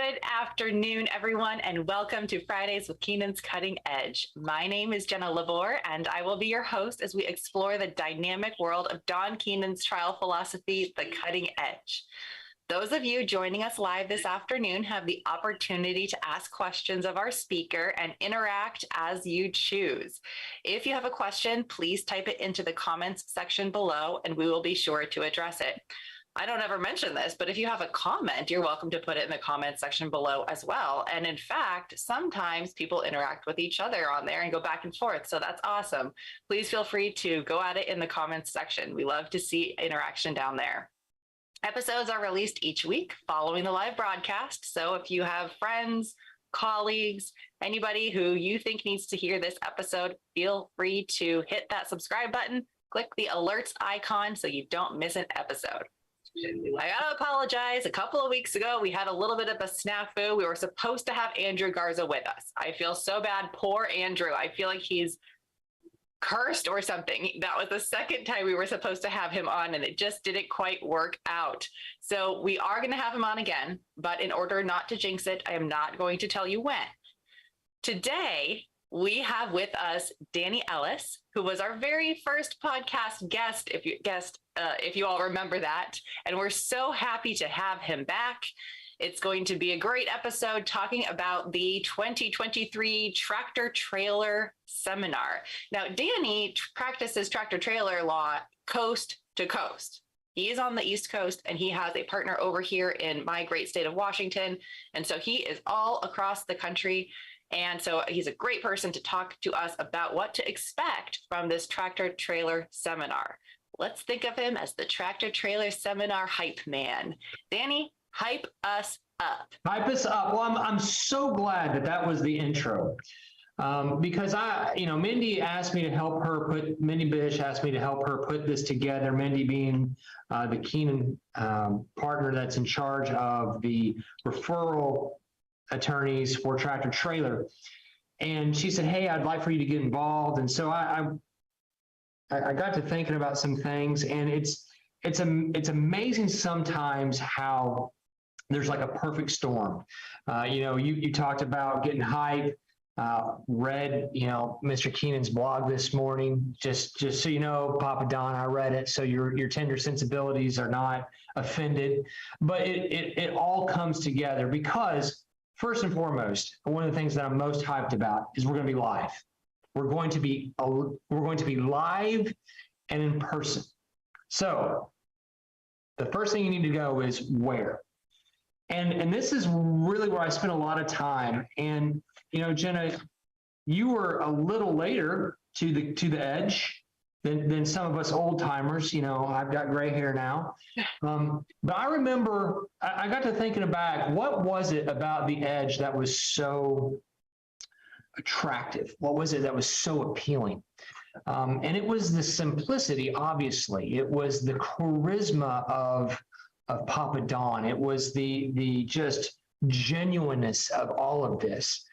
Good afternoon, everyone, and welcome to Fridays with Keenan's Cutting Edge. My name is Jenna Labor, and I will be your host as we explore the dynamic world of Don Keenan's trial philosophy, The Cutting Edge. Those of you joining us live this afternoon have the opportunity to ask questions of our speaker and interact as you choose. If you have a question, please type it into the comments section below, and we will be sure to address it. I don't ever mention this, but if you have a comment, you're welcome to put it in the comment section below as well. And in fact, sometimes people interact with each other on there and go back and forth. So that's awesome. Please feel free to go at it in the comments section. We love to see interaction down there. Episodes are released each week following the live broadcast. So if you have friends, colleagues, anybody who you think needs to hear this episode, feel free to hit that subscribe button, click the alerts icon so you don't miss an episode. I gotta apologize. A couple of weeks ago, we had a little bit of a snafu. We were supposed to have Andrew Garza with us. I feel so bad. Poor Andrew. I feel like he's cursed or something. That was the second time we were supposed to have him on, and it just didn't quite work out. So we are going to have him on again, but in order not to jinx it, I am not going to tell you when. Today, we have with us Danny Ellis, who was our very first podcast guest, if you all remember that. And we're so happy to have him back. It's going to be a great episode talking about the 2023 Tractor Trailer Seminar. Now, Danny practices tractor trailer law coast to coast. He is on the East Coast, and he has a partner over here in my great state of Washington. And so he is all across the country. And so he's a great person to talk to us about what to expect from this tractor trailer seminar. Let's think of him as the tractor trailer seminar hype man. Danny, hype us up. Hype us up. Well, I'm so glad that was the intro. Because Mindy asked me to help her Mindy Bish asked me to help her put this together. Mindy being the Keenan partner that's in charge of the referral attorneys for tractor trailer. And she said, hey, I'd like for you to get involved. And so I got to thinking about some things, and it's amazing sometimes how there's like a perfect storm. You talked about getting hype. Read, Mr. Keenan's blog this morning, just so you know, Papa Don, I read it. So your tender sensibilities are not offended, but it all comes together because first and foremost, one of the things that I'm most hyped about is we're going to be live. We're going to be live and in person. So the first thing you need to go is where. And this is really where I spent a lot of time. And Jenna, you were a little later to the edge than some of us old timers. I've got gray hair now. But I remember I got to thinking back, what was it about the edge that was so attractive? What was it that was so appealing? And it was the simplicity, obviously. It was the charisma of Papa Don. It was the just genuineness of all of this.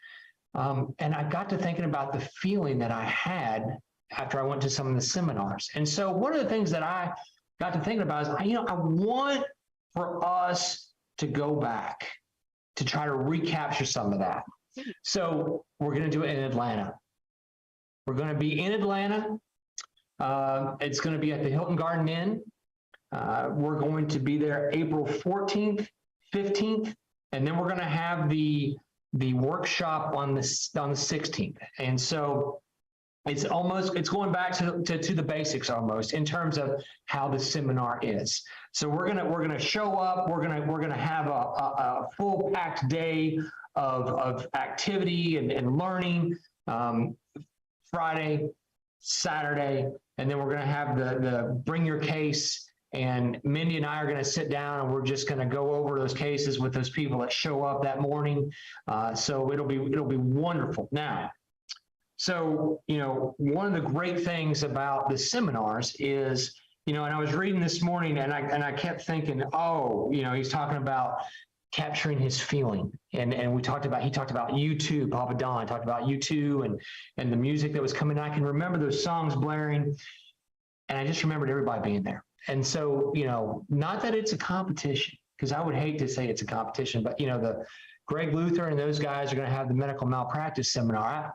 And I got to thinking about the feeling that I had after I went to some of the seminars. And so one of the things that I got to thinking about is, I want for us to go back to try to recapture some of that. So we're going to do it in Atlanta. We're going to be in Atlanta. It's going to be at the Hilton Garden Inn. We're going to be there April 14th, 15th, and then we're going to have the workshop on the 16th. And so it's going back to the basics almost in terms of how the seminar is. So we're gonna show up. We're gonna have a full packed day of activity and learning. Friday, Saturday, and then we're gonna have the bring your case. And Mindy and I are going to sit down, and we're just going to go over those cases with those people that show up that morning. So it'll be wonderful. Now, so one of the great things about the seminars is, and I was reading this morning, and I kept thinking, he's talking about capturing his feeling, and he talked about U2, Papa Don talked about U2 and the music that was coming. I can remember those songs blaring, and I just remembered everybody being there. And so, not that it's a competition, because I would hate to say it's a competition, but, the Greg Luther and those guys are going to have the medical malpractice seminar.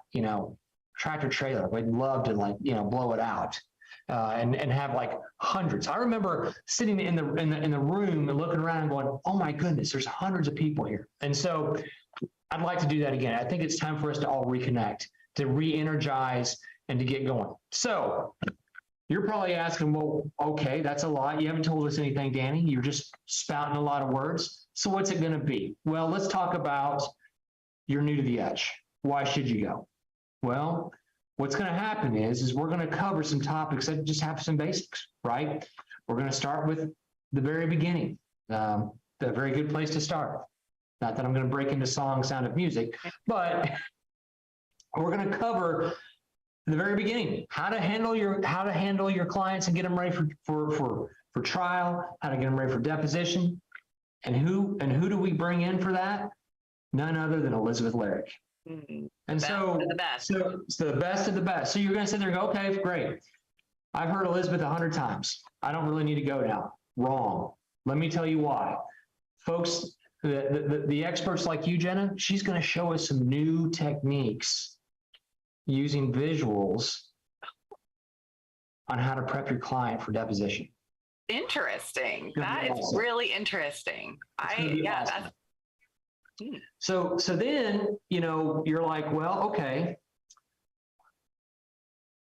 Tractor trailer, we'd love to blow it out. And have like hundreds. I remember sitting in the room and looking around and going, oh my goodness, there's hundreds of people here. And so I'd like to do that again. I think it's time for us to all reconnect, to re-energize, and to get going. So you're probably asking, well, okay, that's a lot. You haven't told us anything, Danny. You're just spouting a lot of words. So what's it going to be? Well, let's talk about you're new to the edge. Why should you go? Well, what's going to happen is we're going to cover some topics that just have some basics, right? We're going to start with the very beginning, the very good place to start. Not that I'm going to break into song, sound of music, but we're going to cover the very beginning, how to handle your clients and get them ready for trial, how to get them ready for deposition, and who do we bring in for that? None other than Elizabeth Lyric. Mm-hmm. And so it's the best of the best. So you're going to sit there and go, okay, great. I've heard Elizabeth 100 times. I don't really need to go now. Wrong. Let me tell you why. Folks, the experts like you, Jenna, she's going to show us some new techniques using visuals on how to prep your client for deposition. Interesting. That is really interesting. Awesome. So then, you're like, well, okay,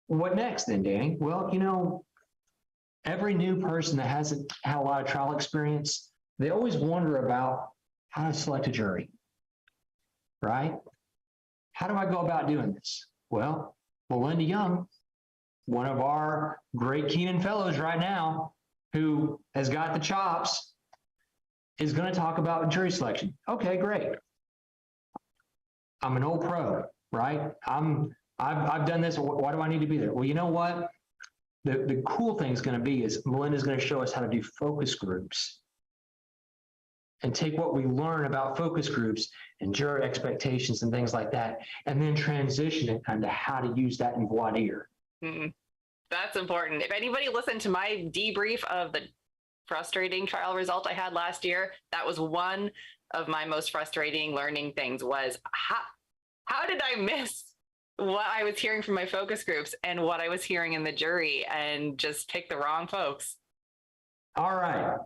what next then, Danny? Well, every new person that hasn't had a lot of trial experience, they always wonder about how to select a jury, right? How do I go about doing this? Well, Melinda Young, one of our great Keenan fellows right now, who has got the chops, is going to talk about jury selection. Okay, great. I'm an old pro, right? I've done this. Why do I need to be there? Well, you know what? The cool thing is going to be is Melinda's going to show us how to do focus groups and take what we learn about focus groups and juror expectations and things like that, and then transition it into how to use that in voir dire. Mm-hmm. That's important. If anybody listened to my debrief of the frustrating trial result I had last year, that was one of my most frustrating learning things was how did I miss what I was hearing from my focus groups and what I was hearing in the jury and just pick the wrong folks. All right.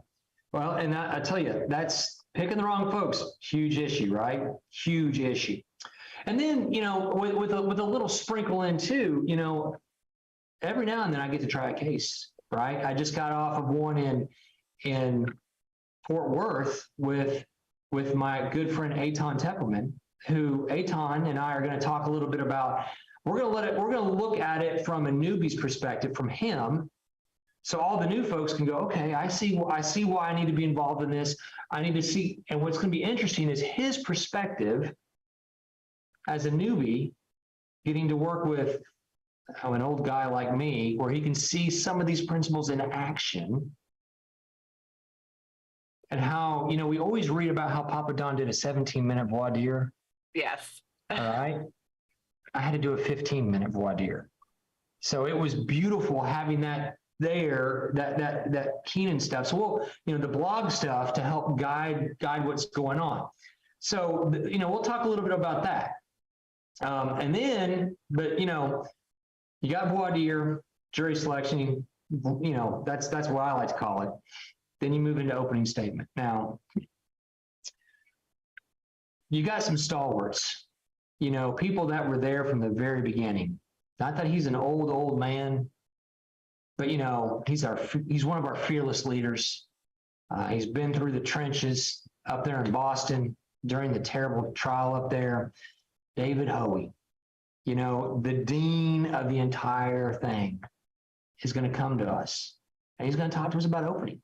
Well, and I tell you, that's picking the wrong folks, huge issue, right? Huge issue. And then, with a little sprinkle in too, every now and then I get to try a case, right? I just got off of one in Fort Worth with my good friend Eitan Teppelman, who Eitan and I are going to talk a little bit about. We're going to look at it from a newbie's perspective, from him, so all the new folks can go, okay, I see why I need to be involved in this. I need to see, and what's going to be interesting is his perspective as a newbie, getting to work with an old guy like me, where he can see some of these principles in action. And how, we always read about how Papa Don did a 17-minute voir dire. Yes. All right. I had to do a 15-minute voir dire. So it was beautiful having that there, that Keenan stuff. So the blog stuff to help guide what's going on. So, we'll talk a little bit about that. And then, but, you got voir dire, jury selection, that's what I like to call it. Then you move into opening statement. Now, you got some stalwarts, people that were there from the very beginning. Not that he's an old man, but he's one of our fearless leaders. He's been through the trenches up there in Boston during the terrible trial up there. David Hoey, the dean of the entire thing, is going to come to us, and he's going to talk to us about opening.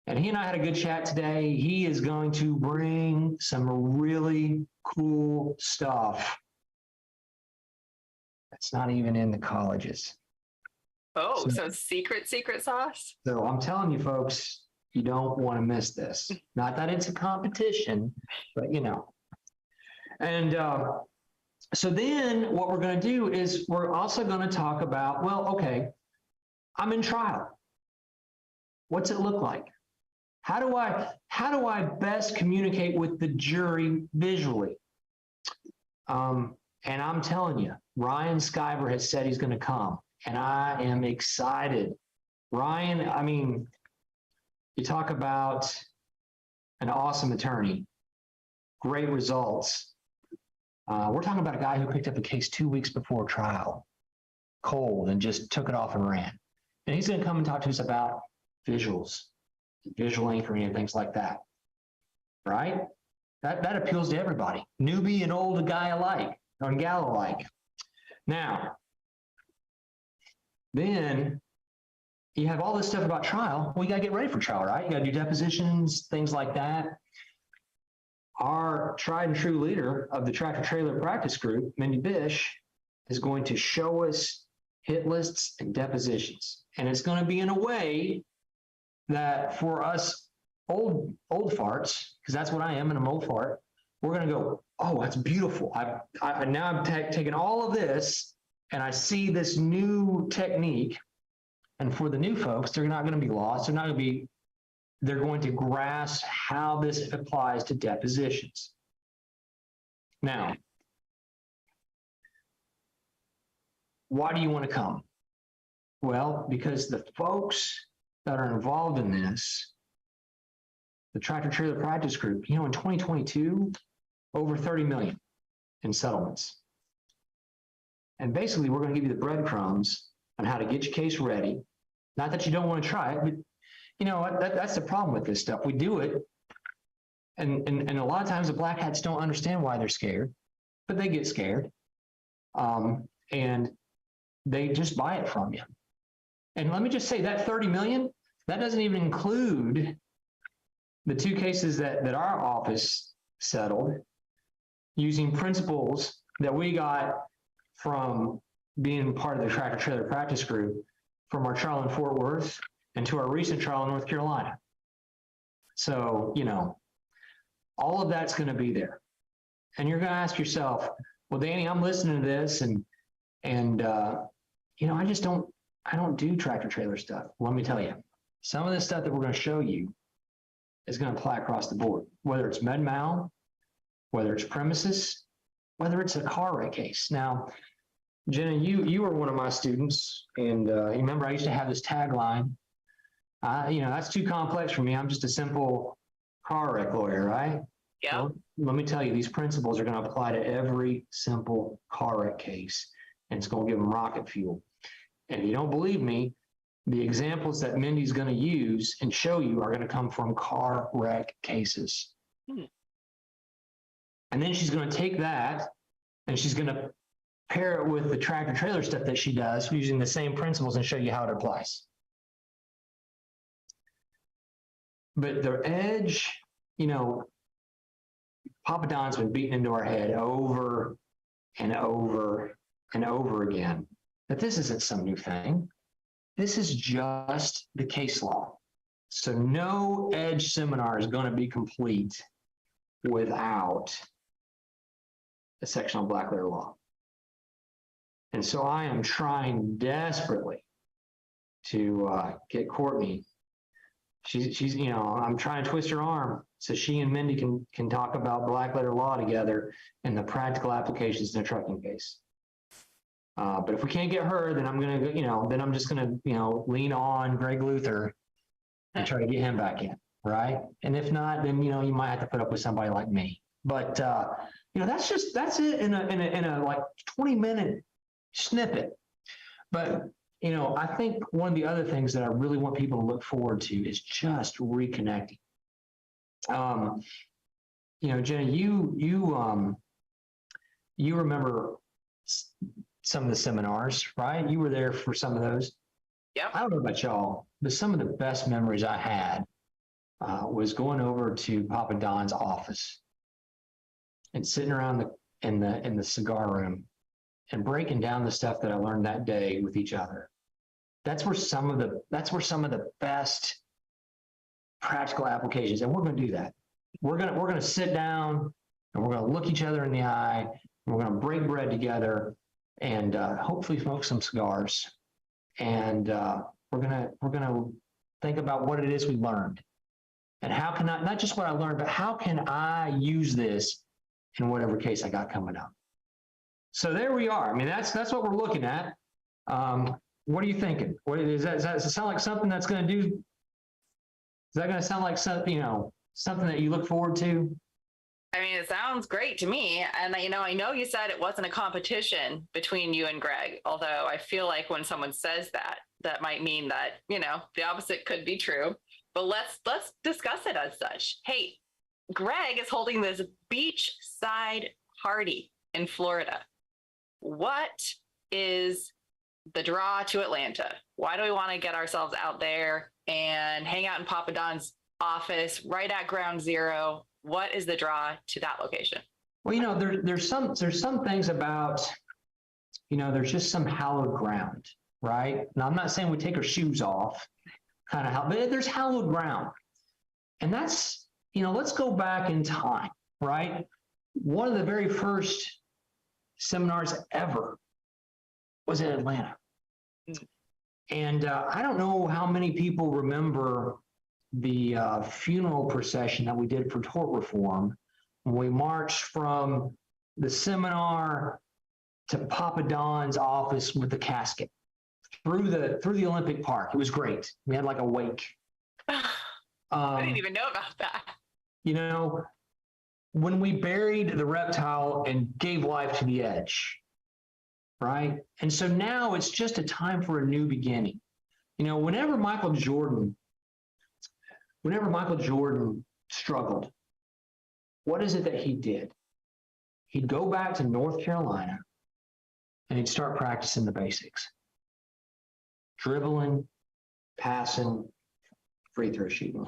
And he and I had a good chat today. He is going to bring some really cool stuff that's not even in the colleges. Oh, so secret sauce? So I'm telling you, folks, you don't want to miss this. Not that it's a competition, but And so then what we're going to do is we're also going to talk about, well, okay, I'm in trial. What's it look like? How do I best communicate with the jury visually? And I'm telling you, Ryan Skyver has said he's going to come, and I am excited. Ryan, I mean, you talk about an awesome attorney, great results. We're talking about a guy who picked up a case 2 weeks before trial, cold, and just took it off and ran. And he's going to come and talk to us about visuals, visual anchoring, and things like that, right? That appeals to everybody, newbie and old guy alike, or gal alike. Now, then you have all this stuff about trial. Well, you got to get ready for trial, right? You got to do depositions, things like that. Our tried and true leader of the tractor trailer practice group, Mindy Bish, is going to show us hit lists and depositions. And it's going to be in a way that for us old farts, because that's what I am, and I'm old fart, we're going to go, oh, that's beautiful. Now I'm taking all of this and I see this new technique. And for the new folks, they're not going to be lost. They're going to grasp how this applies to depositions. Now, why do you want to come? Well, because the folks that are involved in this, the tractor trailer practice group, in 2022, over 30 million in settlements. And basically, we're going to give you the breadcrumbs on how to get your case ready. Not that you don't want to try it, but that's the problem with this stuff. We do it, and a lot of times the black hats don't understand why they're scared, but they get scared, and they just buy it from you. And let me just say that 30 million, that doesn't even include the 2 cases that our office settled using principles that we got from being part of the tractor trailer practice group from our trial in Fort Worth and to our recent trial in North Carolina. So, all of that's going to be there. And you're going to ask yourself, well, Danny, I'm listening to this and I don't do tractor trailer stuff. Well, let me tell you, some of the stuff that we're going to show you is going to apply across the board, whether it's med mal, whether it's premises, whether it's a car wreck case. Now, Jenna, you were one of my students, and you remember I used to have this tagline, that's too complex for me. I'm just a simple car wreck lawyer, right? Yeah. Well, let me tell you, these principles are going to apply to every simple car wreck case, and it's going to give them rocket fuel. And if you don't believe me, the examples that Mindy's going to use and show you are going to come from car wreck cases. And then she's going to take that and she's going to pair it with the tractor trailer stuff that she does using the same principles and show you how it applies. But the edge, Papa Don's been beating into our head over and over and over again that this isn't some new thing. This is just the case law. So no edge seminar is going to be complete without a section on black letter law. And so I am trying desperately to get Courtney. She's I'm trying to twist her arm so she and Mindy can talk about black letter law together and the practical applications in a trucking case. But if we can't get her, then I'm gonna then I'm just gonna lean on Greg Luther and try to get him back in, right? And if not, then you might have to put up with somebody like me. But that's it in a like 20-minute snippet. But I think one of the other things that I really want people to look forward to is just reconnecting. Jenna, you remember some of the seminars, right? You were there for some of those. Yeah. I don't know about y'all, but some of the best memories I had was going over to Papa Don's office and sitting around in the cigar room and breaking down the stuff that I learned that day with each other. That's where some of the best practical applications, and we're going to do that. We're going to sit down and we're going to look each other in the eye and we're going to break bread together and hopefully smoke some cigars. And we're going to think about what it is we learned. And how can I, not just what I learned, but how can I use this in whatever case I got coming up? So there we are. I mean, that's what we're looking at. What are you thinking? What is that? Does that sound like something that's going to do? Is that going to sound like something, something that you look forward to? I mean, it sounds great to me. And, I know you said it wasn't a competition between you and Greg, although I feel like when someone says that, that might mean that, the opposite could be true. But let's discuss it as such. Hey, Greg is holding this beachside party in Florida. What is the draw to Atlanta? Why do we want to get ourselves out there and hang out in Papa Don's office right at ground zero? What is the draw to that location? Well, there's some things about, there's just some hallowed ground, right? Now, I'm not saying we take our shoes off, but there's hallowed ground. And that's, let's go back in time, right? One of the very first seminars ever was in Atlanta. And I don't know how many people remember the funeral procession that we did for tort reform when we marched from the seminar to Papa Don's office with the casket through the Olympic Park. It was great. We had like a wake. I didn't even know about that. When we buried the reptile and gave life to the edge, right? And so now it's just a time for a new beginning. Whenever Michael Jordan struggled, what is it that he did? He'd go back to North Carolina and he'd start practicing the basics. Dribbling, passing, free throw shooting.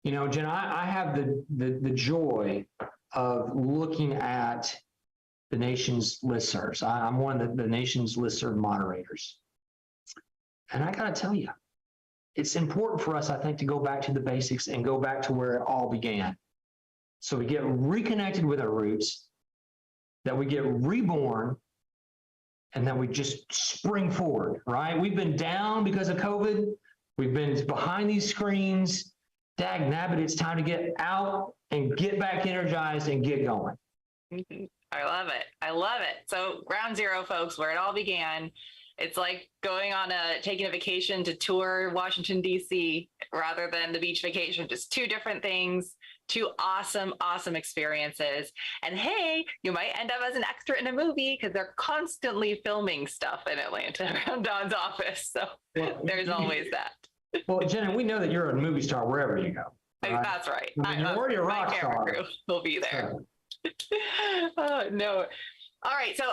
Jen, I have the joy of looking at the nation's listservs. I'm one of the nation's listserv moderators. And I got to tell you, it's important for us, I think, to go back to the basics and go back to where it all began. So we get reconnected with our roots, that we get reborn, and that we just spring forward, right? We've been down because of COVID. We've been behind these screens. Dag nabbit, it's time to get out and get back energized and get going. I love it. I love it. So ground zero, folks, where it all began. It's like taking a vacation to tour Washington, D.C. rather than the beach vacation, just two different things, two awesome, awesome experiences. And hey, you might end up as an extra in a movie because they're constantly filming stuff in Atlanta around Don's office. So there's always that. Well, Jenna, we know that you're a movie star wherever you go. Right? That's right. I mean, you're already a rock star. My camera crew will be there. Oh, no. All right. So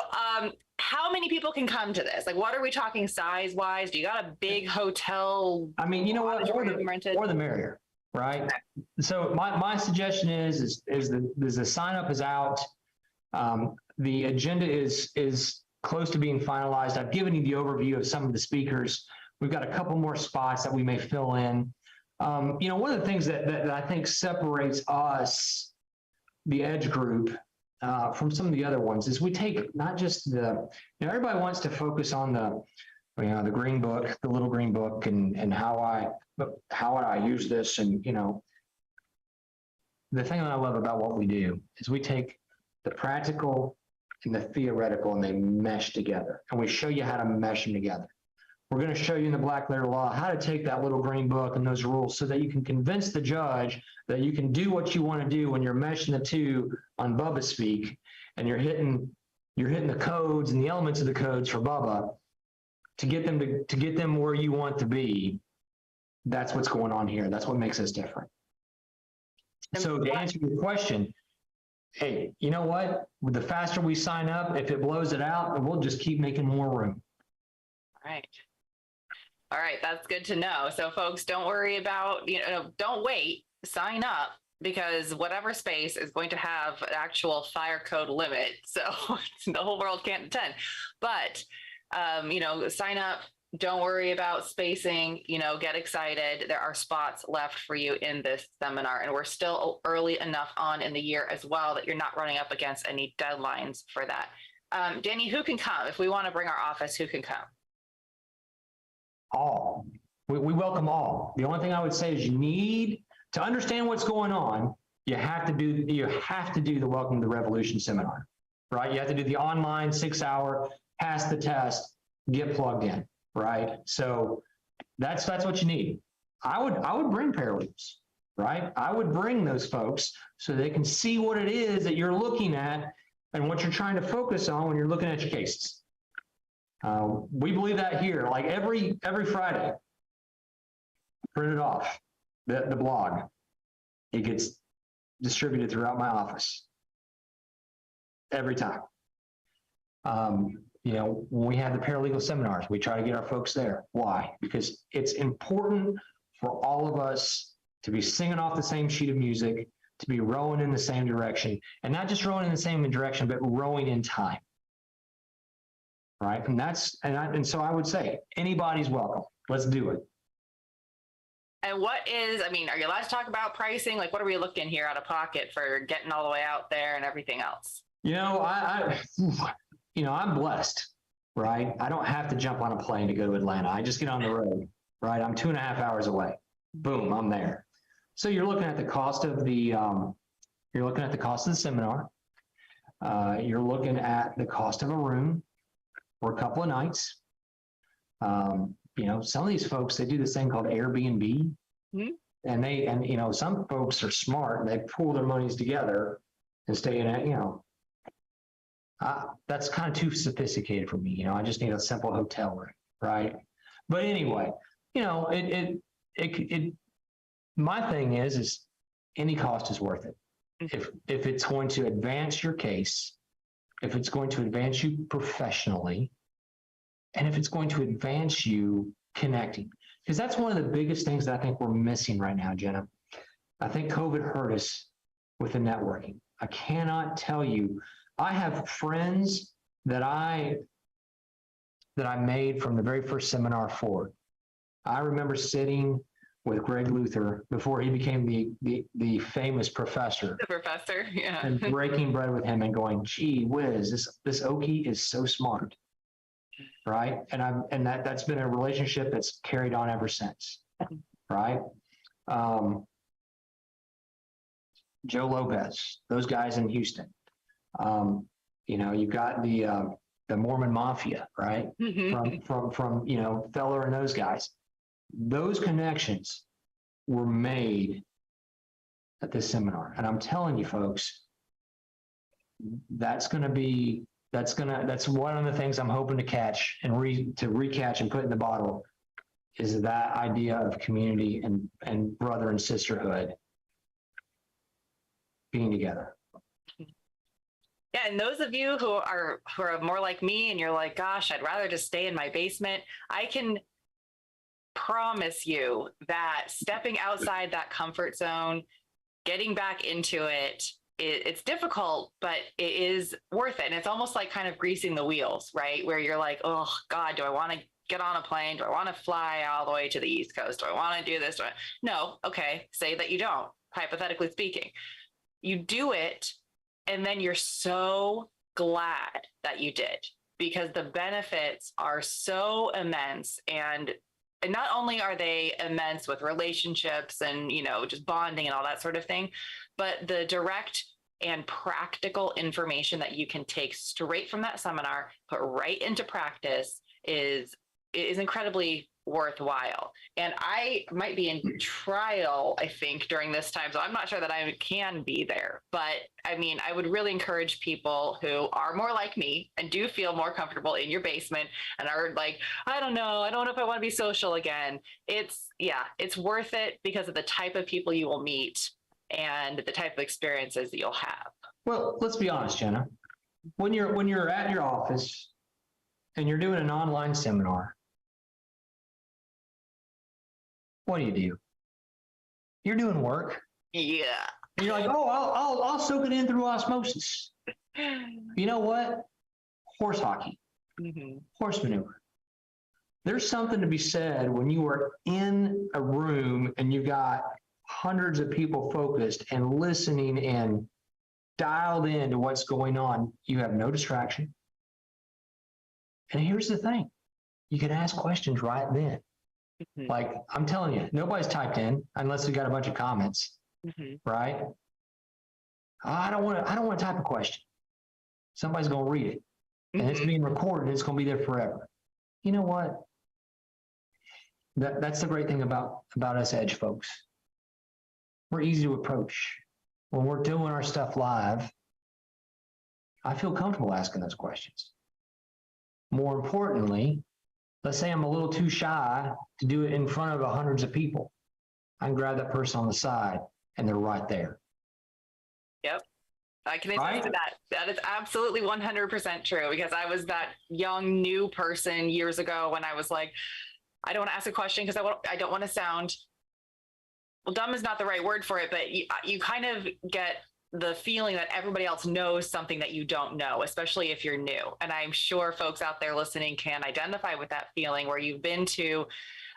how many people can come to this? Like, what are we talking size-wise? Do you got a big hotel? I mean, what? More the merrier, right? Okay. So my suggestion is the sign-up is out. The agenda is close to being finalized. I've given you the overview of some of the speakers. We've got a couple more spots that we may fill in. One of the things that I think separates us, the Edge group, from some of the other ones is we take not just everybody wants to focus on the green book, the little green book, and how I use this. And, the thing that I love about what we do is we take the practical and the theoretical and they mesh together, and we show you how to mesh them together. We're going to show you in the black letter law how to take that little green book and those rules so that you can convince the judge that you can do what you want to do when you're meshing the two on Bubba speak, and you're hitting the codes and the elements of the codes for Bubba to get them where you want to be. That's what's going on here. That's what makes us different. So to answer your question, hey, you know what? The faster we sign up, if it blows it out, we'll just keep making more room. All right, that's good to know. So folks, don't worry about, don't wait, sign up, because whatever space is going to have an actual fire code limit. So the whole world can't attend. But, sign up, don't worry about spacing, get excited. There are spots left for you in this seminar, and we're still early enough on in the year as well that you're not running up against any deadlines for that. Danny, who can come? If we want to bring our office, who can come? All. We welcome all. The only thing I would say is you need to understand what's going on, you have to do the Welcome to the Revolution seminar, right? You have to do the online 6-hour, pass the test, get plugged in, right? So that's what you need. I would bring paralegals, right? I would bring those folks so they can see what it is that you're looking at and what you're trying to focus on when you're looking at your cases. We believe that here, like every Friday, print it off, the blog. It gets distributed throughout my office every time. You know, when we have the paralegal seminars, we try to get our folks there. Why? Because it's important for all of us to be singing off the same sheet of music, to be rowing in the same direction, and not just rowing in the same direction, but rowing in time. Right? And so I would say anybody's welcome. Let's do it. And are you allowed to talk about pricing? Like, what are we looking here out of pocket for getting all the way out there and everything else? You know, I'm blessed, right? I don't have to jump on a plane to go to Atlanta. I just get on the road, right? I'm 2.5 hours away. Boom, I'm there. So you're looking at the cost of the seminar. You're looking at the cost of a room for a couple of nights. You know, some of these folks, they do this thing called Airbnb. Mm-hmm. And you know, some folks are smart and they pool their monies together and stay in it, you know. That's kind of too sophisticated for me. You know, I just need a simple hotel room, right? But anyway, you know, my thing is any cost is worth it. If it's going to advance your case, if it's going to advance you professionally, and if it's going to advance you connecting. Because that's one of the biggest things that I think we're missing right now, Jenna. I think COVID hurt us with the networking. I cannot tell you, I have friends that I made from the very first seminar forward. I remember sitting with Greg Luther before he became the famous professor. The professor, yeah. And breaking bread with him and going, gee whiz, this Okie is so smart, right? And that's been a relationship that's carried on ever since, right? Joe Lopez, those guys in Houston. You know, you've got the Mormon Mafia, right? Mm-hmm. From you know, Feller and those guys. Those connections were made at this seminar. And I'm telling you folks, that's one of the things I'm hoping to catch and recatch and put in the bottle is that idea of community and brother and sisterhood being together. Yeah, and those of you who are more like me and you're like, gosh, I'd rather just stay in my basement, I can promise you that stepping outside that comfort zone, getting back into it, it's difficult, but it is worth it. And it's almost like kind of greasing the wheels, right? Where you're like, oh God, do I want to get on a plane? Do I want to fly all the way to the East Coast? Do I want to do this? No. Okay. Say that you don't, hypothetically speaking. You do it, and then you're so glad that you did, because the benefits are so immense. And not only are they immense with relationships and, you know, just bonding and all that sort of thing, but the direct and practical information that you can take straight from that seminar, put right into practice is incredibly worthwhile. And I might be in trial, I think, during this time. So I'm not sure that I can be there. But I mean, I would really encourage people who are more like me and do feel more comfortable in your basement and are like, I don't know if I want to be social again. It's worth it because of the type of people you will meet and the type of experiences that you'll have. Well, let's be honest, Jenna. When you're at your office and you're doing an online seminar, what do? You're doing work. Yeah. And you're like, oh, I'll soak it in through osmosis. You know what? Horse hockey, horse manure. There's something to be said when you are in a room and you've got hundreds of people focused and listening and dialed into what's going on. You have no distraction. And here's the thing. You can ask questions right then. Mhm. Like, I'm telling you, nobody's typed in unless we got a bunch of comments, Mhm. right? I don't want to type a question. Somebody's going to read it, and it's Mhm. being recorded. It's going to be there forever. You know what? That's the great thing about us Edge folks. We're easy to approach. When we're doing our stuff live, I feel comfortable asking those questions. More importantly, let's say I'm a little too shy to do it in front of hundreds of people. I can grab that person on the side and they're right there. Yep. I can attest Right? to that. That is absolutely 100% true, because I was that young new person years ago when I was like, I don't want to ask a question because I don't want to sound, well, dumb is not the right word for it, but you kind of get the feeling that everybody else knows something that you don't know, especially if you're new. And I'm sure folks out there listening can identify with that feeling where you've been to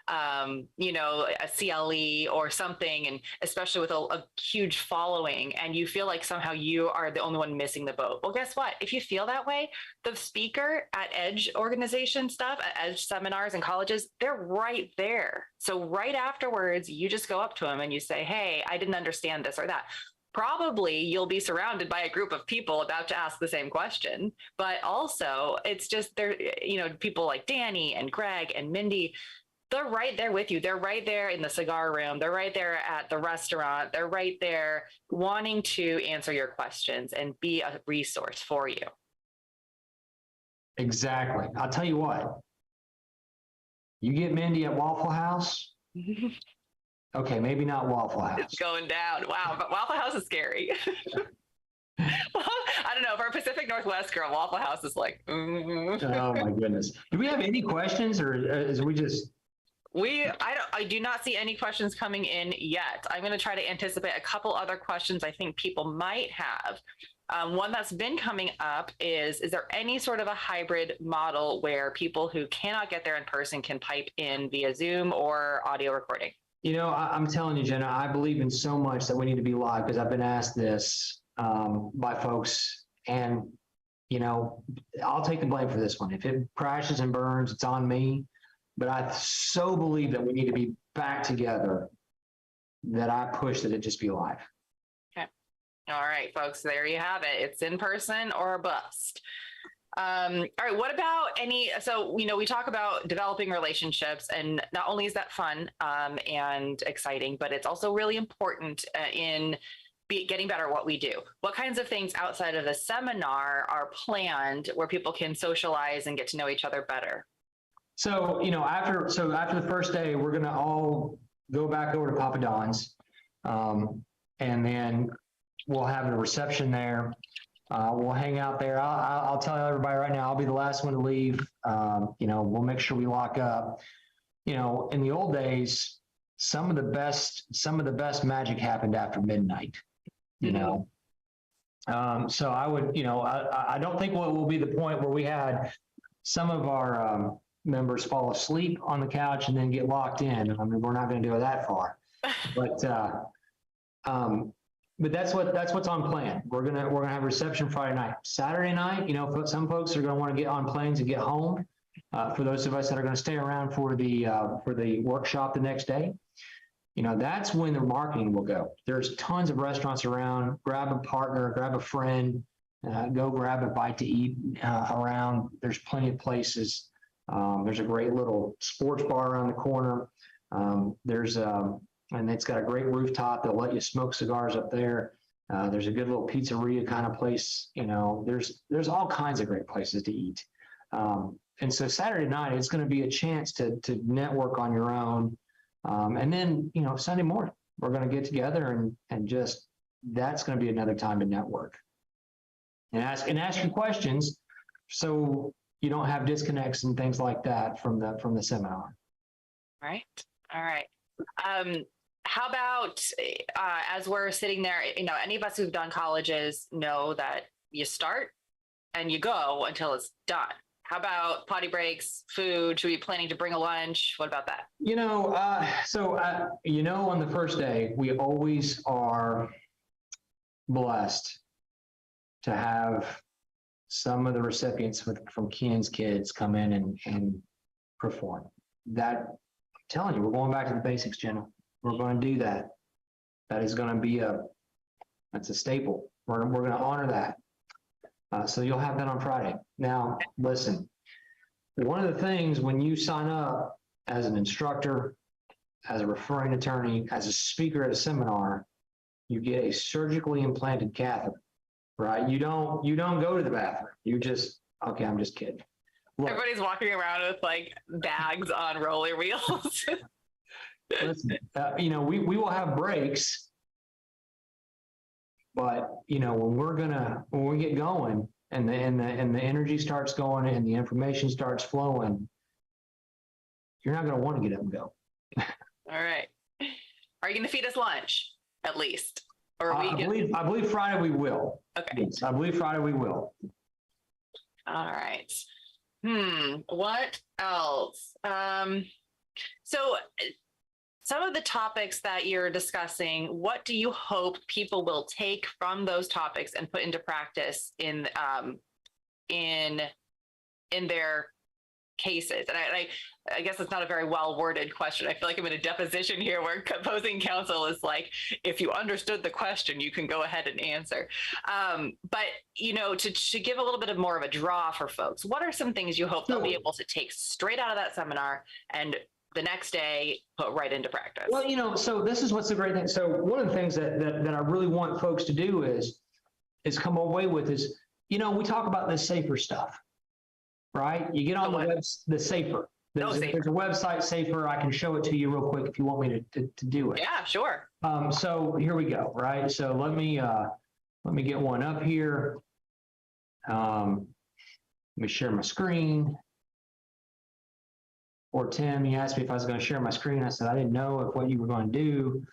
a CLE or something, and especially with a huge following, and you feel like somehow you are the only one missing the boat. Well, guess what? If you feel that way, the speaker at Edge organization stuff, at Edge seminars and colleges, they're right there. So right afterwards, you just go up to them and you say, hey, I didn't understand this or that. Probably you'll be surrounded by a group of people about to ask the same question, but also it's just there, people like Danny and Greg and Mindy, they're right there with you. They're right there in the cigar room. They're right there at the restaurant. They're right there wanting to answer your questions and be a resource for you. Exactly. I'll tell you what, you get Mindy at Waffle House. Okay, maybe not Waffle House. It's going down. Wow, but Waffle House is scary. Well, I don't know. For a Pacific Northwest girl, Waffle House is like, Oh my goodness. Do we have any questions, or is we just? I do not see any questions coming in yet. I'm going to try to anticipate a couple other questions I think people might have. One that's been coming up is there any sort of a hybrid model where people who cannot get there in person can pipe in via Zoom or audio recording? I'm telling you, Jenna, I believe in so much that we need to be live, because I've been asked this by folks, and I'll take the blame for this one. If it crashes and burns, it's on me. But I so believe that we need to be back together that I push that it just be live. Okay. All right, folks, there you have it. It's in person or a bust. All right, what about we talk about developing relationships, and not only is that fun and exciting, but it's also really important in getting better at what we do. What kinds of things outside of the seminar are planned where people can socialize and get to know each other better? So, after the first day, we're going to all go back over to Papa Don's, and then we'll have a reception there. We'll hang out there. I'll tell everybody right now, I'll be the last one to leave. We'll make sure we lock up. In the old days, some of the best magic happened after midnight. So I would, I don't think what will be the point where we had some of our members fall asleep on the couch and then get locked in. I mean, we're not going to go that far, but that's what's on plan. We're gonna have a reception Friday night. Saturday night, some folks are going to want to get on planes and get home. For those of us that are going to stay around for the workshop the next day, that's when the marketing will go. There's tons of restaurants around. Grab a partner, grab a friend, go grab a bite to eat around. There's plenty of places. There's a great little sports bar around the corner. And it's got a great rooftop. They'll let you smoke cigars up there. There's a good little pizzeria kind of place. There's all kinds of great places to eat. And so Saturday night, it's going to be a chance to network on your own. And then, Sunday morning, we're going to get together and just, that's going to be another time to network and ask your questions, so you don't have disconnects and things like that from the seminar. Right. All right. How about as we're sitting there, any of us who've done colleges know that you start and you go until it's done. How about potty breaks, food? Should we be planning to bring a lunch? What about that? On the first day, we always are blessed to have some of the recipients from Keenan's kids come in and perform. That, I'm telling you, we're going back to the basics, Jenna. We're going to do that. That is going to be that's a staple. We're going to honor that. So you'll have that on Friday. Now, listen, one of the things when you sign up as an instructor, as a referring attorney, as a speaker at a seminar, you get a surgically implanted catheter, right? You don't go to the bathroom. You just, okay, I'm just kidding. Look, Everybody's walking around with like bags on roller wheels. listen, we will have breaks, but when we get going and the energy starts going and the information starts flowing, you're not going to want to get up and go. All right. Are you going to feed us lunch at least? Or I believe Friday we will. Okay. Yes, I believe Friday we will. All right. What else? So some of the topics that you're discussing, what do you hope people will take from those topics and put into practice in their cases? And I guess it's not a very well worded question. I feel like I'm in a deposition here where opposing counsel is like, if you understood the question, you can go ahead and answer. But to give a little bit of more of a draw for folks, what are some things you hope they'll be able to take straight out of that seminar and the next day put right into practice? Well, so this is what's the great thing. So one of the things that I really want folks to do is come away with is, we talk about the safer stuff, right? You get on the safer. There's a website, Safer. I can show it to you real quick if you want me to do it. Yeah, sure. So here we go, right? So let me get one up here. Let me share my screen. Or Tim, he asked me if I was going to share my screen. I said I didn't know what you were going to do.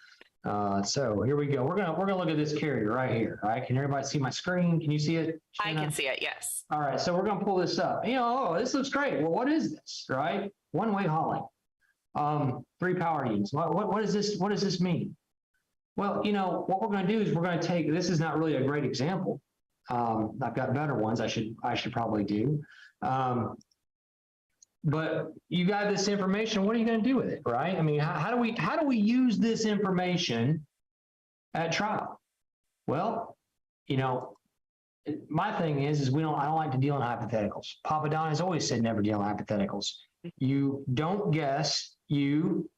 So here we go. We're gonna look at this carrier right here. All right, can everybody see my screen? Can you see it, Shanna? I can see it. Yes. All right, so we're gonna pull this up. This looks great. Well, what is this? Right, one-way hauling, 3 power units. What is this? What does this mean? Well, what we're gonna do is we're gonna take. This is not really a great example. I've got better ones. I should probably do. But you got this information. What are you going to do with it, right? I mean, how do we use this information at trial? Well, my thing is I don't like to deal in hypotheticals. Papa Don has always said never deal in hypotheticals. You don't guess, you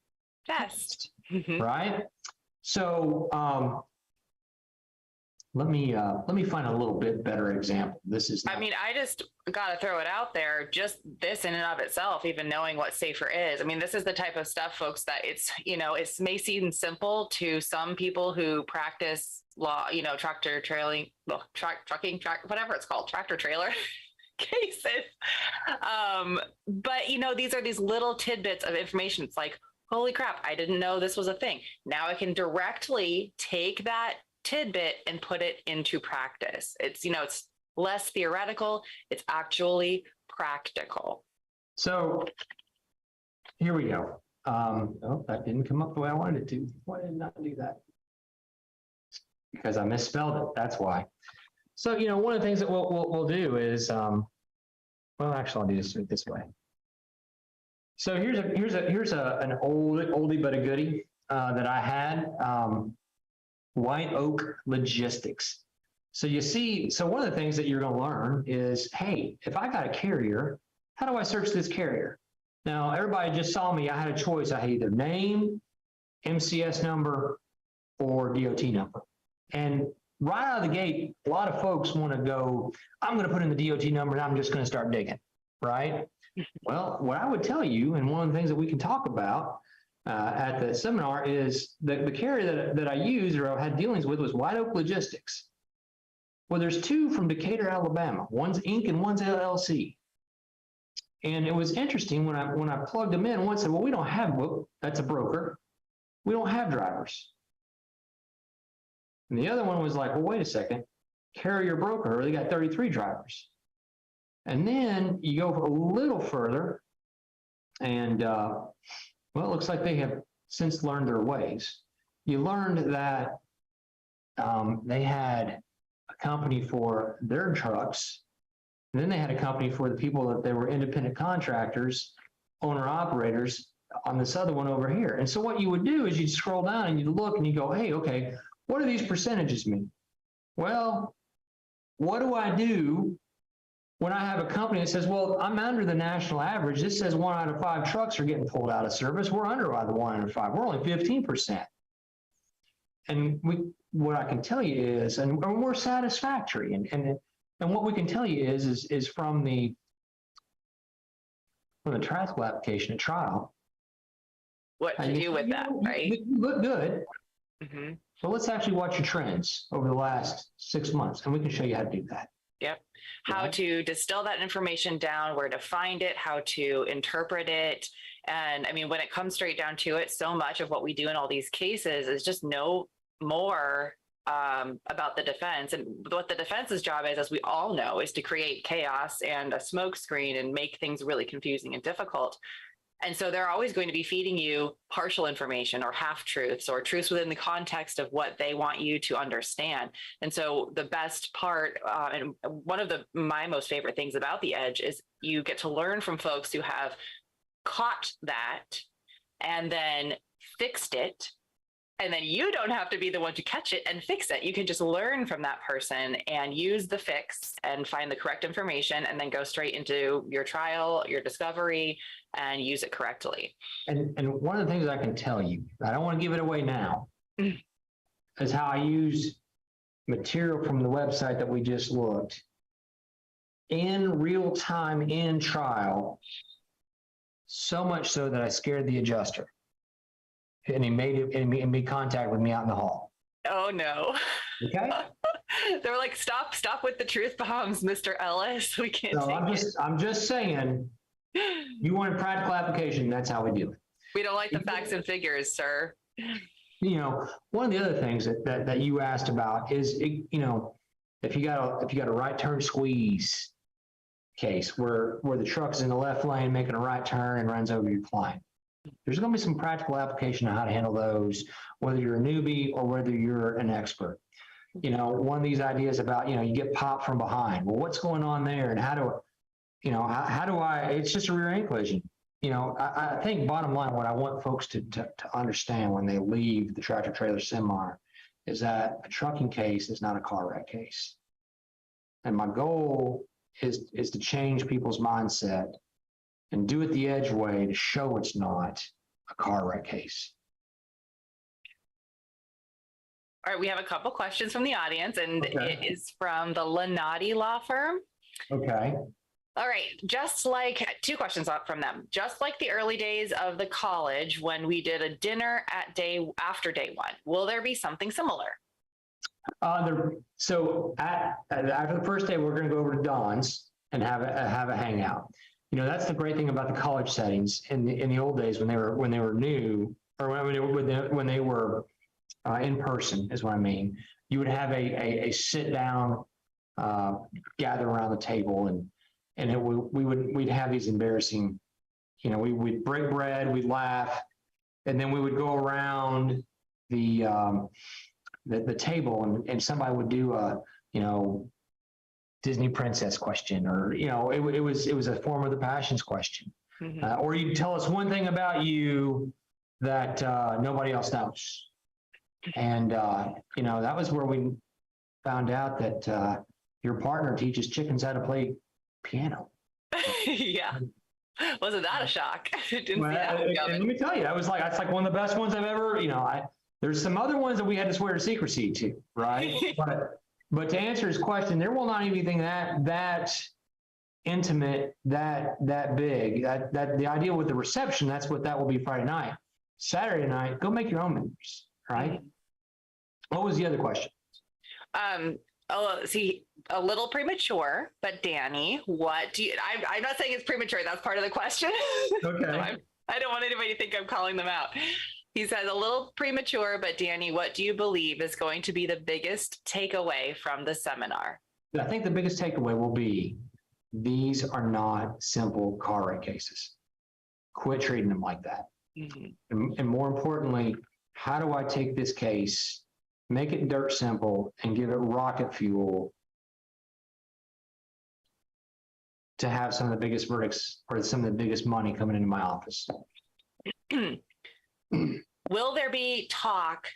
test, right? So let me find a little bit better example. This is not, I just got to throw it out there. Just this in and of itself, even knowing what safer is. This is the type of stuff, folks, that it may seem simple to some people who practice law, tractor trailing, trucking, whatever it's called, tractor trailer cases. But these are these little tidbits of information. It's like, holy crap, I didn't know this was a thing. Now I can directly take that tidbit and put it into practice. It's it's less theoretical, it's actually practical. So here we go. That didn't come up the way I wanted it to. Why did it not do that? Because I misspelled it, that's why. So one of the things that we'll do is actually I'll do this way. So here's an oldie but a goodie that I had. White Oak Logistics. So one of the things that you're going to learn is, hey, if I got a carrier, how do I search this carrier? Now, everybody just saw me. I had a choice. I had either name, MCS number, or DOT number. And right out of the gate, a lot of folks want to go, I'm going to put in the DOT number and I'm just going to start digging, right? Well, what I would tell you, and one of the things that we can talk about at the seminar is that the carrier that I used or I had dealings with was White Oak Logistics. Well, there's 2 from Decatur, Alabama. One's Inc. and one's LLC. And it was interesting when I plugged them in, one said, well, we don't have, that's a broker. We don't have drivers. And the other one was like, well, wait a second, carrier broker, they got 33 drivers. And then you go a little further and, well, it looks like they have since learned their ways. You learned that they had a company for their trucks, and then they had a company for the people that they were independent contractors, owner-operators on this other one over here. And so what you would do is you'd scroll down and you'd look and you go, hey, okay, what do these percentages mean? Well, what do I do when I have a company that says, well, I'm under the national average. This says 1 out of 5 trucks are getting pulled out of service. We're under by the 1 out of 5. We're only 15%. And what I can tell you is, and we're satisfactory. And what we can tell you is from the tricycle application at trial. What to do with that, right? You look good. Mm-hmm. So let's actually watch your trends over the last 6 months, and we can show you how to do that. Yep. How to distill that information down, where to find it, how to interpret it. And I mean, when it comes straight down to it, so much of what we do in all these cases is just know more about the defense. And what the defense's job is, as we all know, is to create chaos and a smokescreen and make things really confusing and difficult. And so they're always going to be feeding you partial information or half truths or truths within the context of what they want you to understand. And so the best part, and one of my most favorite things about the Edge, is you get to learn from folks who have caught that and then fixed it. And then you don't have to be the one to catch it and fix it. You can just learn from that person and use the fix and find the correct information and then go straight into your trial, your discovery, and use it correctly. And one of the things I can tell you, I don't want to give it away now, is how I use material from the website that we just looked in real time in trial, so much so that I scared the adjuster. And he made contact with me out in the hall. Oh no. Okay. They were like, stop with the truth bombs, Mr. Ellis. We can't take it. I'm just saying, you want a practical application, that's how we do it. We don't like the facts and figures, sir. You know, one of the other things that you asked about is, you know, if you got a right turn squeeze case where the truck's in the left lane making a right turn and runs over your client, there's going to be some practical application on how to handle those, whether you're a newbie or whether you're an expert. You know, one of these ideas about, you know, you get popped from behind. Well, what's going on there, and how do I? It's just a rear end collision. You know, I think bottom line, what I want folks to understand when they leave the tractor trailer seminar is that a trucking case is not a car wreck case, and my goal is to change people's mindset and do it the Edge way to show it's not a car wreck case. All right, we have a couple questions from the audience, and It is from the Lanati Law Firm. Okay. All right, just like, 2 questions from them. Just like the early days of the college when we did a dinner after day 1, will there be something similar? So after the first day, we're going to go over to Don's and have a hangout. You know, that's the great thing about the college settings in the old days when they were new, or when they were in person, is what I mean. You would have a sit down, gather around the table, and we'd have these embarrassing, you know, we'd break bread, we'd laugh, and then we would go around the table, and somebody would do a, you know, Disney princess question, or, you know, it was a form of the passions question. Mm-hmm. Or you tell us one thing about you that nobody else knows. And, you know, that was where we found out that your partner teaches chickens how to play piano. Yeah. Wasn't that a shock? Didn't see that and let me tell you, that's like one of the best ones I've ever, you know, there's some other ones that we had to swear to secrecy to, right? But to answer his question, there will not be anything that intimate, that big. That the idea with the reception, that's what that will be Friday night. Saturday night, go make your own memories, right? What was the other question? See, a little premature, but Danny, what do you? I'm not saying it's premature. That's part of the question. Okay. So I don't want anybody to think I'm calling them out. He says a little premature, but Danny, what do you believe is going to be the biggest takeaway from the seminar? I think the biggest takeaway will be these are not simple car wreck cases. Quit treating them like that. Mm-hmm. And more importantly, how do I take this case, make it dirt simple, and give it rocket fuel to have some of the biggest verdicts or some of the biggest money coming into my office? Will there be talk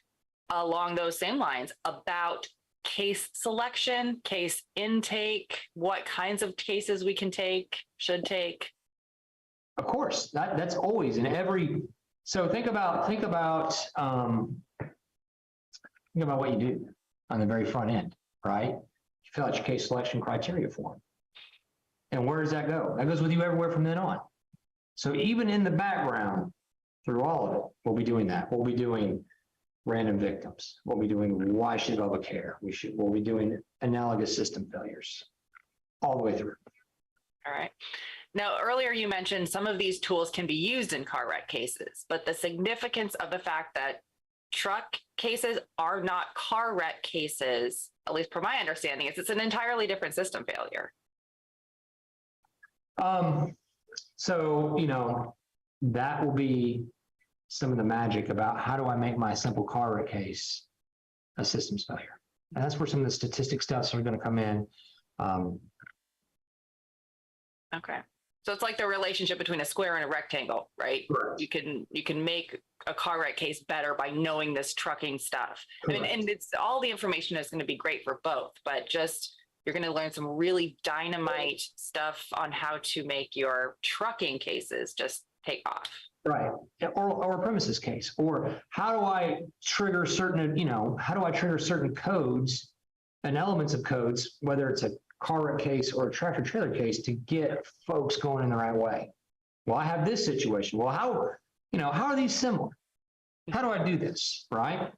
along those same lines about case selection, case intake, what kinds of cases we can take, should take? Of course, that's always in every. So think about what you do on the very front end, right? You fill out your case selection criteria form. And where does that go? That goes with you everywhere from then on. So even in the background, through all of it, we'll be doing that. We'll be doing random victims. We'll be doing why should Bubba care? We'll be doing analogous system failures all the way through. All right. Now, earlier you mentioned some of these tools can be used in car wreck cases, but the significance of the fact that truck cases are not car wreck cases, at least per my understanding, is it's an entirely different system failure. So, that will be some of the magic about how do I make my simple car wreck case a systems failure. And that's where some of the statistic stuff are going to come in. Okay. So it's like the relationship between a square and a rectangle, right? Correct. You can make a car wreck case better by knowing this trucking stuff. Correct. And it's all the information is going to be great for both, but just you're going to learn some really dynamite stuff on how to make your trucking cases just take off. Right. Or a premises case, or how do I trigger certain, codes and elements of codes, whether it's a car wreck case or a tractor trailer case, to get folks going in the right way. Well, I have this situation. Well, how are these similar? How do I do this? Right.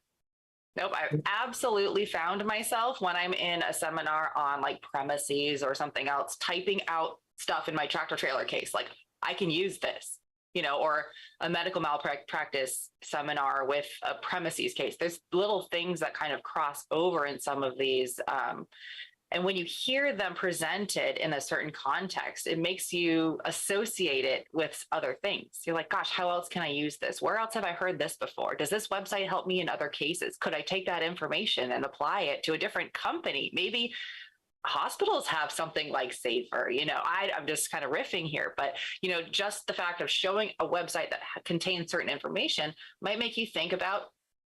Nope. I absolutely found myself when I'm in a seminar on like premises or something else, typing out stuff in my tractor trailer case. Like I can use this, or a medical malpractice seminar with a premises case. There's little things that kind of cross over in some of these. And when you hear them presented in a certain context, it makes you associate it with other things. You're like, gosh, how else can I use this? Where else have I heard this before? Does this website help me in other cases? Could I take that information and apply it to a different company? Maybe hospitals have something like Safer. I'm just kind of riffing here, but just the fact of showing a website that contains certain information might make you think about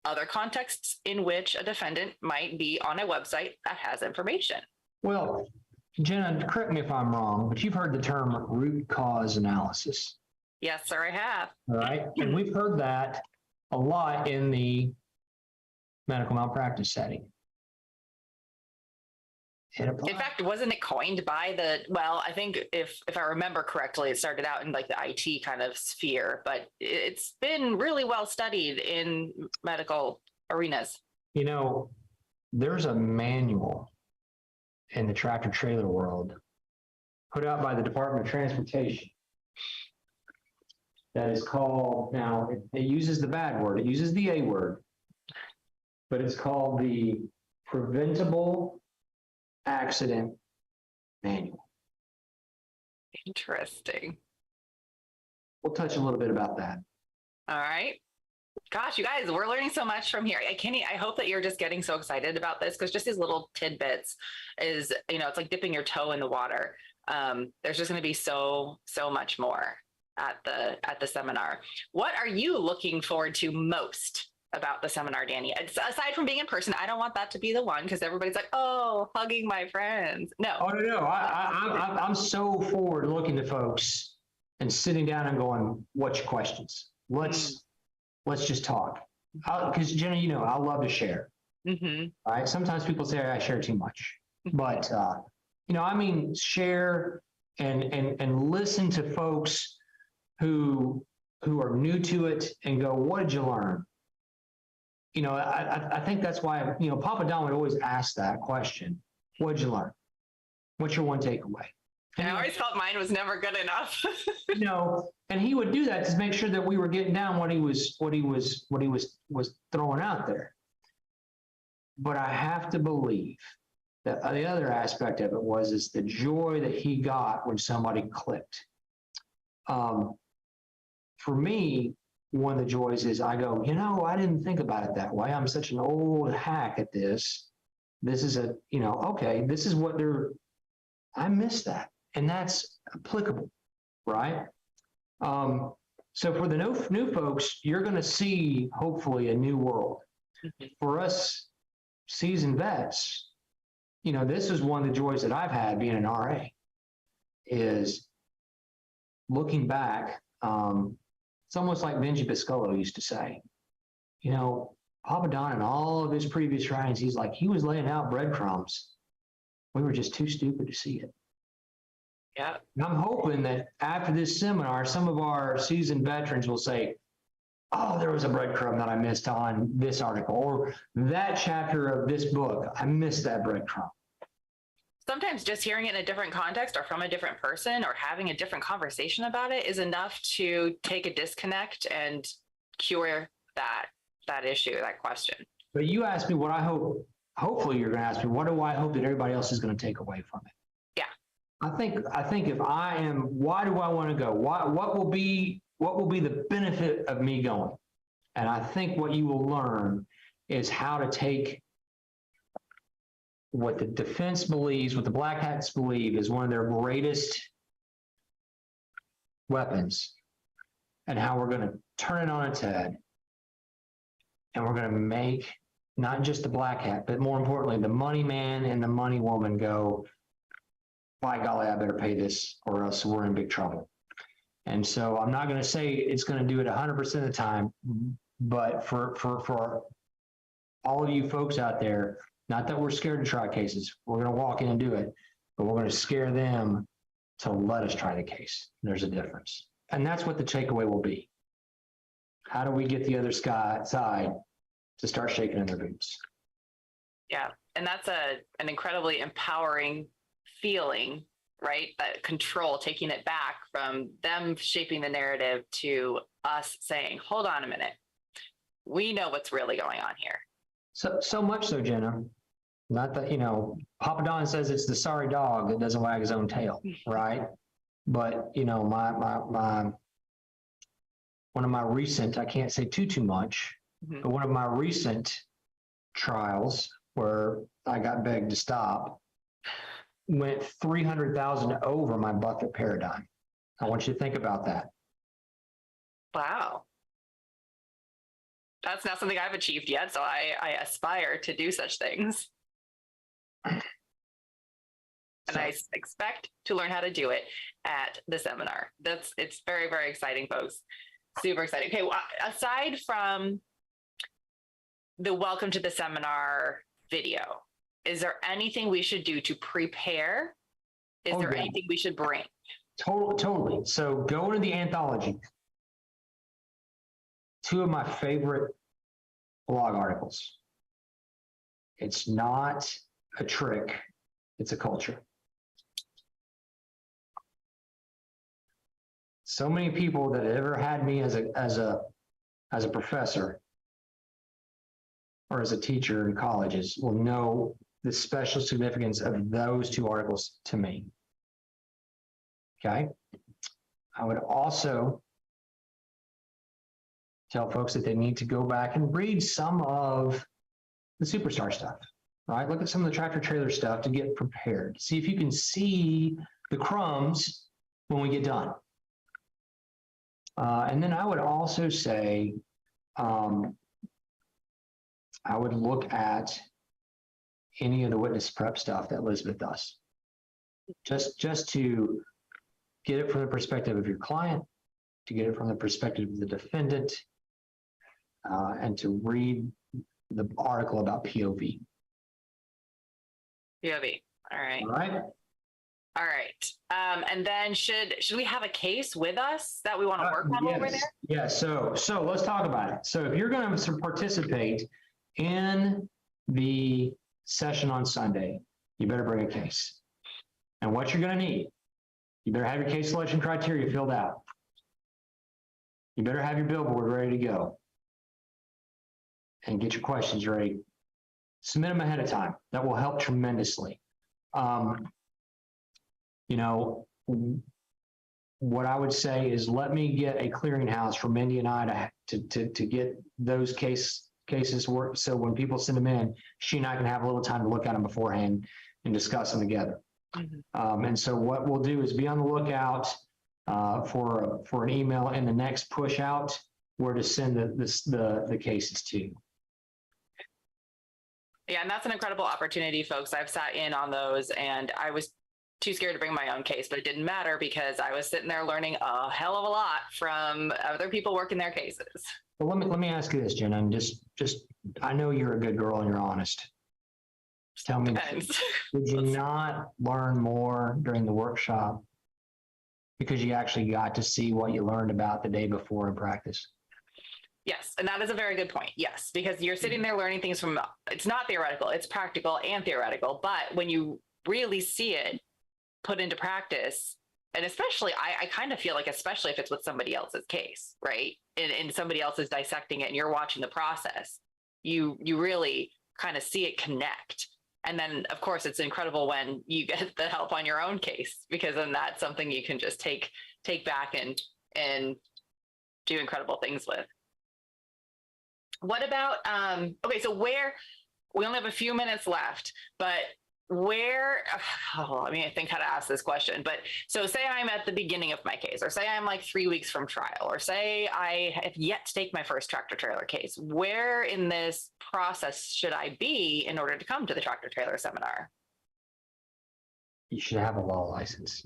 other contexts in which a defendant might be on a website that has information. Well, Jenna, correct me if I'm wrong, but you've heard the term root cause analysis. Yes, sir, I have. All right. And we've heard that a lot in the medical malpractice setting. In fact, wasn't it coined by I think if I remember correctly, it started out in like the IT kind of sphere, but it's been really well studied in medical arenas. There's a manual in the tractor trailer world put out by the Department of Transportation that is called, now it uses the bad word, it uses the A word, but it's called the Preventable Accident Manual. Interesting. We'll touch a little bit about that. All right. Gosh, you guys, we're learning so much from here. Kenny, I hope that you're just getting so excited about this, because just these little tidbits is, it's like dipping your toe in the water. There's just going to be so much more at the seminar. What are you looking forward to most about the seminar, Danny? Aside from being in person, I don't want that to be the one, because everybody's like, oh, hugging my friends. No. Oh, no. I'm so forward looking to folks and sitting down and going, what's your questions? Let's just talk. Because Jenna, I love to share. Mm-hmm. All right. Sometimes people say I share too much, but share and listen to folks who are new to it and go, what did you learn? I think that's why, Papa Don would always ask that question. What did you learn? What's your one takeaway? And I always felt mine was never good enough. And he would do that to make sure that we were getting down what he was throwing out there. But I have to believe that the other aspect of it is the joy that he got when somebody clicked. For me, one of the joys is I go, I didn't think about it that way. I'm such an old hack at this. This is okay, this is what I miss that. And that's applicable, right? So for the new folks, you're going to see hopefully a new world. For us seasoned vets, this is one of the joys that I've had being an RA, is looking back. It's almost like Benji Biscolo used to say, Papa Don in all of his previous writings, he was laying out breadcrumbs. We were just too stupid to see it. Yeah. And I'm hoping that after this seminar, some of our seasoned veterans will say, oh, there was a breadcrumb that I missed on this article, or that chapter of this book, I missed that breadcrumb. Sometimes just hearing it in a different context or from a different person or having a different conversation about it is enough to take a disconnect and cure that issue, that question. But you asked me what I hope, hopefully you're going to ask me, what do I hope that everybody else is going to take away from it? Yeah. I think if I am, why do I want to go? What will be the benefit of me going? And I think what you will learn is how to take what the defense believes, what the Black Hats believe is one of their greatest weapons, and how we're going to turn it on its head. And we're going to make not just the Black Hat, but more importantly, the money man and the money woman go, by golly, I better pay this or else we're in big trouble. And so I'm not going to say it's going to do it 100% of the time, but for all of you folks out there, not that we're scared to try cases, we're going to walk in and do it, but we're going to scare them to let us try the case. There's a difference. And that's what the takeaway will be. How do we get the other side to start shaking in their boots? Yeah. And that's an incredibly empowering feeling, right? That control, taking it back from them shaping the narrative to us saying, hold on a minute. We know what's really going on here. So much so, Jenna, not that, Papa Don says it's the sorry dog that doesn't wag his own tail, right? But, one of my recent, I can't say too much, but one of my recent trials where I got begged to stop went 300,000 over my bucket paradigm. I want you to think about that. Wow. That's not something I've achieved yet, so I aspire to do such things. And I expect to learn how to do it at the seminar. It's very, very exciting, folks. Super exciting. Okay, well, aside from the welcome to the seminar video, is there anything we should do to prepare? Is there anything we should bring? Totally. So go into the anthology. 2 of my favorite blog articles. It's not a trick, it's a culture. So many people that have ever had me as a professor or as a teacher in colleges will know the special significance of those 2 articles to me. Okay. I would also tell folks that they need to go back and read some of the superstar stuff, right? Look at some of the tractor trailer stuff to get prepared. See if you can see the crumbs when we get done. And then I would also say, I would look at any of the witness prep stuff that Elizabeth does, just to get it from the perspective of your client, to get it from the perspective of the defendant, and to read the article about POV. POV. All right. All right. All right. And then should we have a case with us that we want to work on over there? Yeah. So let's talk about it. So if you're going to participate in the session on Sunday, you better bring a case. And what you're going to need, you better have your case selection criteria filled out. You better have your billboard ready to go. And get your questions ready. Submit them ahead of time. That will help tremendously. What I would say is let me get a clearinghouse for Mindy and I to get those cases worked. So when people send them in, she and I can have a little time to look at them beforehand and discuss them together. Mm-hmm. And so what we'll do is be on the lookout for an email, and the next push out where to send the cases to. Yeah, and that's an incredible opportunity, folks. I've sat in on those, and I was too scared to bring my own case, but it didn't matter because I was sitting there learning a hell of a lot from other people working their cases. Well, let me ask you this, Jenna, and just I know you're a good girl and you're honest. Tell me, did you not learn more during the workshop because you actually got to see what you learned about the day before in practice? Yes, and that is a very good point. Yes, because you're sitting there learning things from, it's not theoretical, it's practical and theoretical, but when you really see it put into practice, and especially, I kind of feel like, especially if it's with somebody else's case, right? And somebody else is dissecting it and you're watching the process, you really kind of see it connect. And then, of course, it's incredible when you get the help on your own case, because then that's something you can just take back and do incredible things with. What about, okay, so where, we only have a few minutes left, but where, I think how to ask this question, but so say I'm at the beginning of my case, or say I'm like 3 weeks from trial, or say I have yet to take my first tractor trailer case. Where in this process should I be in order to come to the tractor trailer seminar? You should have a law license.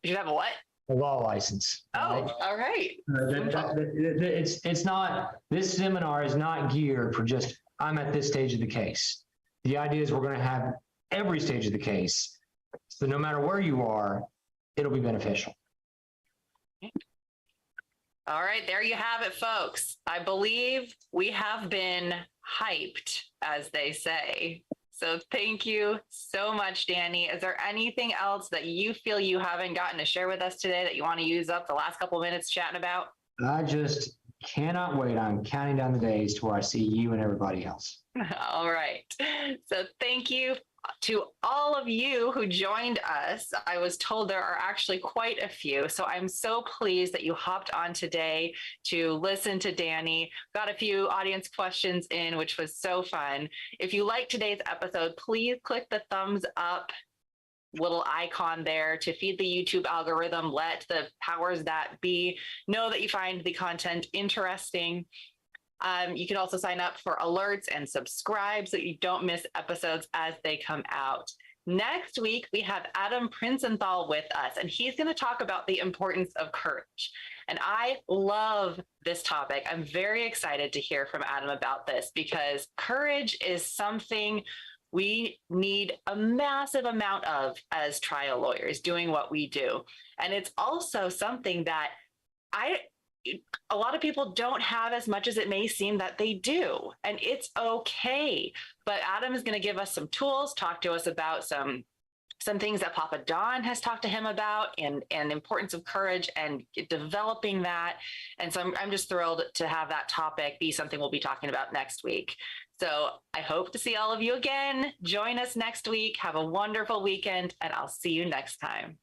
You should have a what? A law license. Oh, right? all right. It's not, this seminar is not geared for just, I'm at this stage of the case. The idea is we're going to have every stage of the case. So no matter where you are, it'll be beneficial. All right, there you have it, folks. I believe we have been hyped, as they say. So thank you so much, Danny. Is there anything else that you feel you haven't gotten to share with us today that you want to use up the last couple of minutes chatting about? I just cannot wait. I'm counting down the days to where I see you and everybody else. All right. So thank you to all of you who joined us. I was told there are actually quite a few, so I'm so pleased that you hopped on today to listen to Danny. Got a few audience questions in, which was so fun. If you liked today's episode, please click the thumbs up little icon there to feed the YouTube algorithm. Let the powers that be know that you find the content interesting. You can also sign up for alerts and subscribe so you don't miss episodes as they come out. Next week, we have Adam Princenthal with us, and he's going to talk about the importance of courage. And I love this topic. I'm very excited to hear from Adam about this because courage is something we need a massive amount of as trial lawyers doing what we do. And it's also something that a lot of people don't have as much as it may seem that they do, and it's okay. But Adam is going to give us some tools, talk to us about some things that Papa Don has talked to him about, and importance of courage and developing that. And so I'm just thrilled to have that topic be something we'll be talking about next week. So I hope to see all of you again. Join us next week. Have a wonderful weekend, and I'll see you next time.